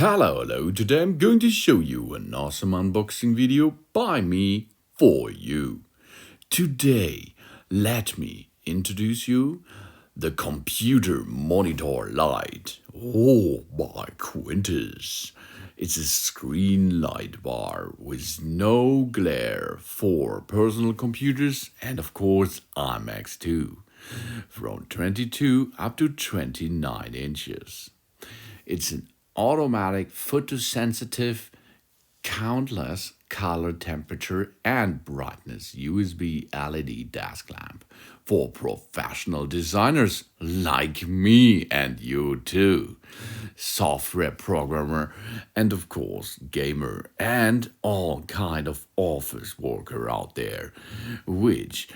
Hello, today I'm going to show you an awesome unboxing video by me for you. Today, let me introduce you the computer monitor light. Oh my goodness. It's a screen light bar with no glare for personal computers and of course iMacs too, from 22 up to 29 inches. It's an automatic photosensitive countless color temperature and brightness USB LED desk lamp for professional designers like me and you too, software programmer and of course gamer and all kind of office worker out there which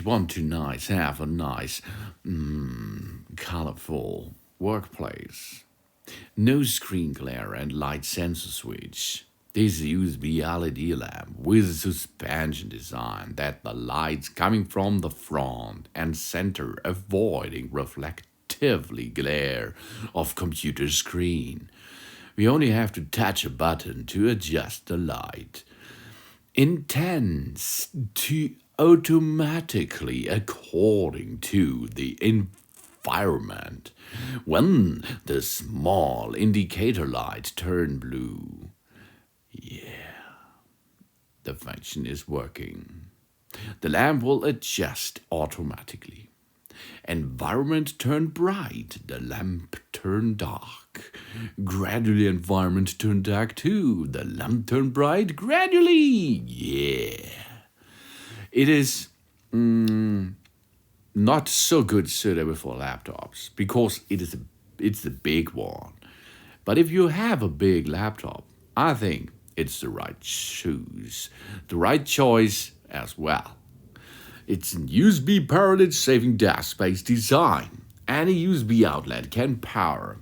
want to have a nice colorful workplace. No screen glare and light sensor switch. This USB LED lamp with a suspension design that the light's coming from the front and center, avoiding reflectively glare of computer screen. We only have to touch a button to adjust the light. Intense to automatically according to the environment. When the small indicator light turn blue, the function is working. The lamp will adjust automatically. Environment turn bright, the lamp turn dark. Gradually environment turn dark too, the lamp turn bright gradually. It is not so good suitable for laptops because it's the big one. But if you have a big laptop, I think it's the right choice as well. It's an USB powered saving desk space design. Any USB outlet can power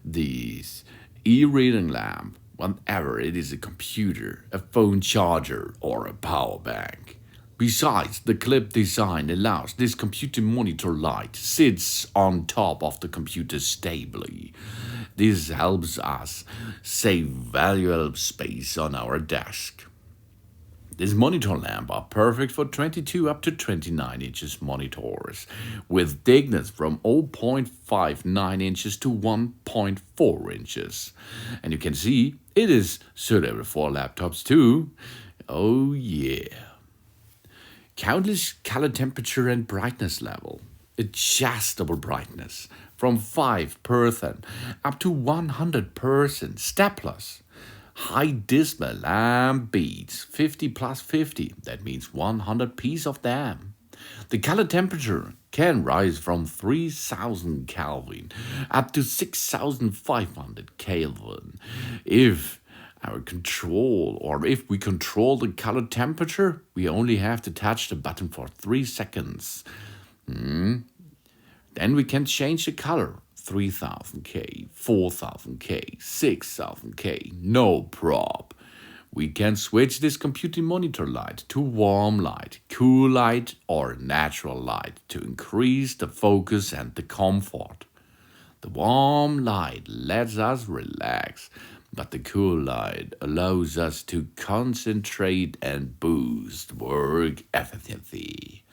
this e-reading lamp whenever it is a computer, a phone charger, or a power bank. Besides, the clip design allows this computer monitor light sits on top of the computer stably. This helps us save valuable space on our desk. This monitor lamp are perfect for 22 up to 29 inches monitors with thickness from 0.59 inches to 1.4 inches. And you can see it is suitable for laptops too. Oh yeah. Countless color temperature and brightness level. Adjustable brightness from 5% up to 100% stepless. High display lamp beats 50 plus 50. That means 100 piece of them. The color temperature can rise from 3000 Kelvin up to 6500 Kelvin. If we control the color temperature, we only have to touch the button for 3 seconds. Then we can change the color. 3000K, 4000K, 6000K, no prob. We can switch this computing monitor light to warm light, cool light, or natural light to increase the focus and the comfort. The warm light lets us relax, but the cool light allows us to concentrate and boost work efficiency.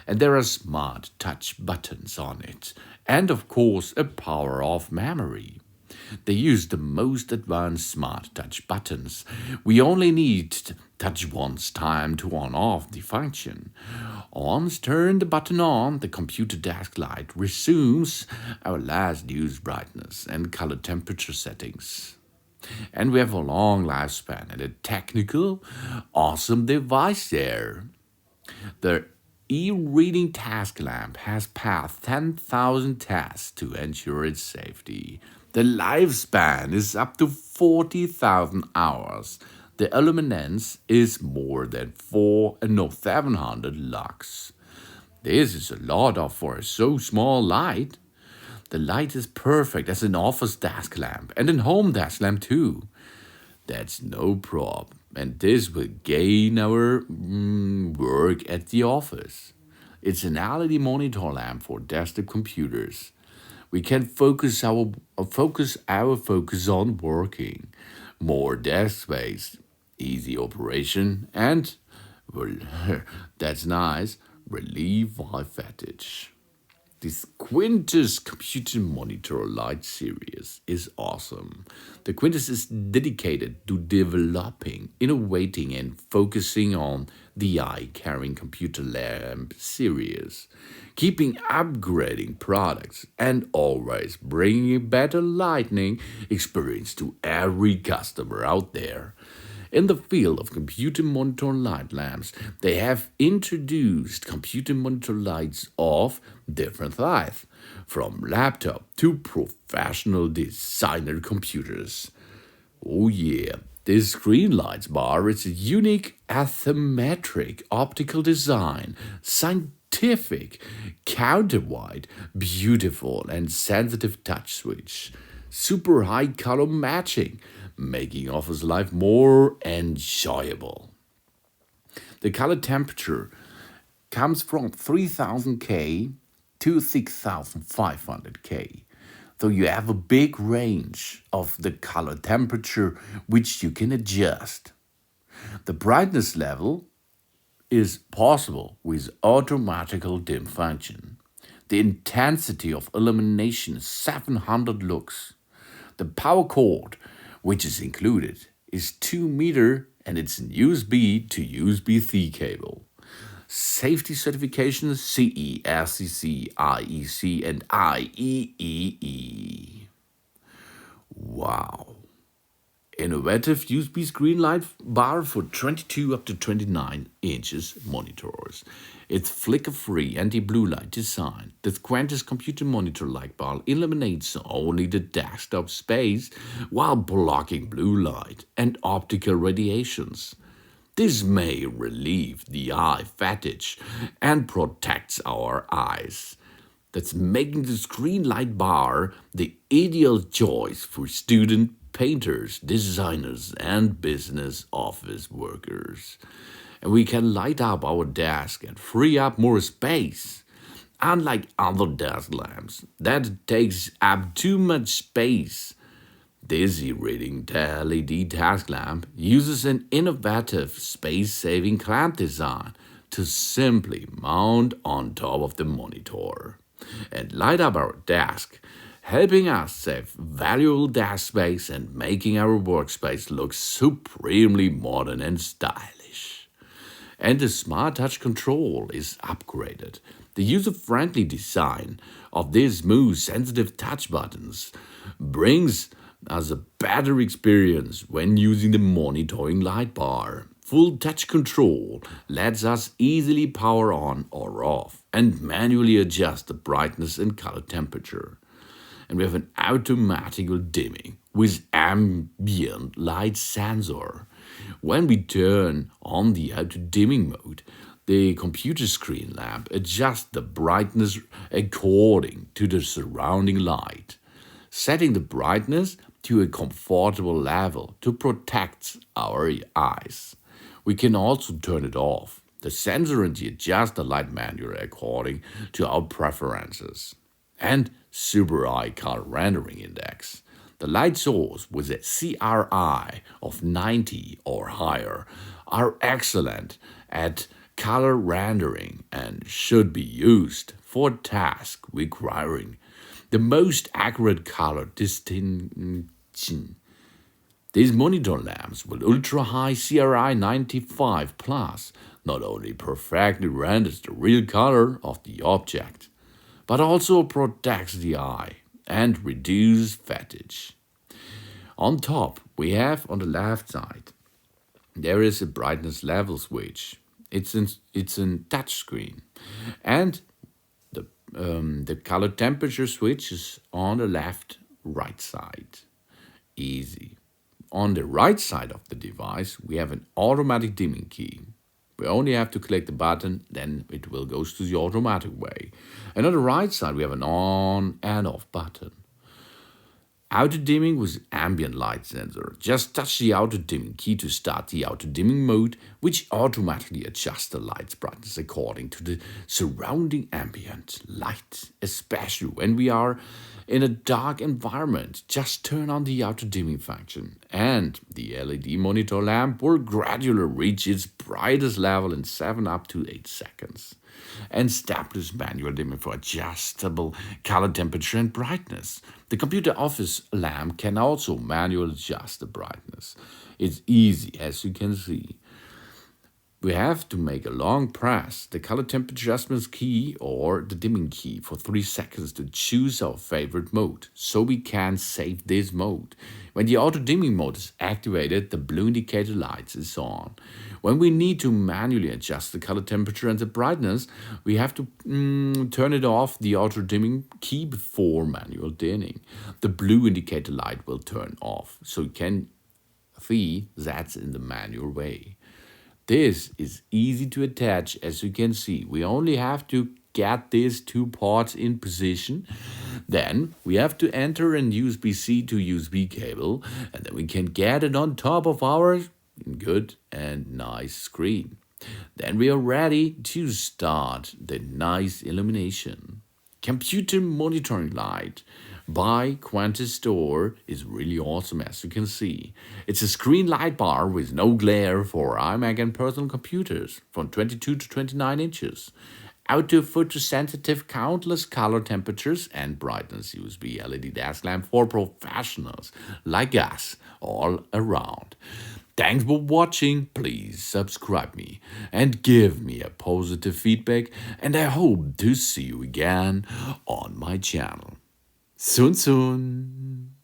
And there are smart touch buttons on it, and of course a power off memory. They use the most advanced smart touch buttons. We only need to touch once time to on off the function. Once turn the button on, the computer desk light resumes our last used brightness and color temperature settings. And we have a long lifespan and a technical, awesome device there. The e-reading task lamp has passed 10,000 tests to ensure its safety. The lifespan is up to 40,000 hours. The luminance is more than 700 lux. This is a lot for so small light. The light is perfect as an office desk lamp and a home desk lamp too. That's no problem, and this will gain our work at the office. It's an LED monitor lamp for desktop computers. We can focus our focus on working. More desk space, easy operation, and well, that's nice. Relieve eye fatigue. This Quintus computer monitor light series is awesome. The Quintus is dedicated to developing, innovating, and focusing on the eye carrying computer lamp series, keeping upgrading products, and always bringing a better lighting experience to every customer out there. In the field of computer monitor light lamps, they have introduced computer monitor lights of different types, from laptop to professional designer computers. Oh yeah, this screen lights bar is a unique asymmetric optical design, scientific, counterweight, beautiful and sensitive touch switch, super high color matching, making office life more enjoyable. The color temperature comes from 3000K to 6500K. So you have a big range of the color temperature which you can adjust. The brightness level is possible with automatical dim function. The intensity of illumination is 700 lux. The power cord, which is included, is 2 meter and it's an USB to USB-C cable. Safety certifications CE, SCC, IEC, and IEEE. Wow. Innovative USB screen light bar for 22 up to 29 inches monitors. It's flicker-free anti-blue light design. The Quantus computer monitor light bar illuminates only the desktop space while blocking blue light and optical radiations. This may relieve the eye fatigue and protects our eyes. That's making the screen light bar the ideal choice for student painters, designers, and business office workers. And we can light up our desk and free up more space. Unlike other desk lamps that takes up too much space, this e-reading LED task lamp uses an innovative space-saving clamp design to simply mount on top of the monitor and light up our desk, helping us save valuable desk space and making our workspace look supremely modern and stylish. And the Smart Touch control is upgraded. The user-friendly design of these smooth, sensitive touch buttons brings us a better experience when using the monitoring light bar. Full touch control lets us easily power on or off and manually adjust the brightness and color temperature. And we have an automatical dimming with ambient light sensor. When we turn on the auto dimming mode, the computer screen lamp adjusts the brightness according to the surrounding light, setting the brightness to a comfortable level to protect our eyes. We can also turn it off. The sensor and the adjust the light manually according to our preferences. And Super Eye Color Rendering Index. The light source with a CRI of 90 or higher are excellent at color rendering and should be used for tasks requiring the most accurate color distinction. These monitor lamps with ultra-high CRI 95 plus not only perfectly renders the real color of the object, but also protects the eye and reduces fatigue. On top, we have on the left side, there is a brightness level switch. It's a touch screen, and the color temperature switch is on the right side. Easy. On the right side of the device, we have an automatic dimming key. We only have to click the button, then it will go to the automatic way. And on the right side, we have an on and off button. Auto dimming with ambient light sensor. Just touch the auto dimming key to start the auto dimming mode, which automatically adjusts the light's brightness according to the surrounding ambient light, especially when we are in a dark environment. Just turn on the auto dimming function, and the LED monitor lamp will gradually reach its brightest level in 7 up to 8 seconds. And establish manual dimming for adjustable color temperature and brightness. The computer office lamp can also manually adjust the brightness. It's easy, as you can see. We have to make a long press the color temperature adjustments key or the dimming key for 3 seconds to choose our favorite mode, so we can save this mode. When the auto dimming mode is activated, the blue indicator light is on. When we need to manually adjust the color temperature and the brightness, we have to turn it off the auto dimming key before manual dimming. The blue indicator light will turn off, so you can see that's in the manual way. This is easy to attach, as you can see. We only have to get these 2 parts in position. Then we have to enter an USB-C to USB cable, and then we can get it on top of our good and nice screen. Then we are ready to start the nice illumination. Computer monitoring light by Quantis Store is really awesome, as you can see. It's a screen light bar with no glare for iMac and personal computers from 22 to 29 inches. Auto photosensitive countless color temperatures and brightness USB LED desk lamp for professionals like us all around. Thanks for watching. Please subscribe me and give me a positive feedback, and I hope to see you again on my channel. Soon.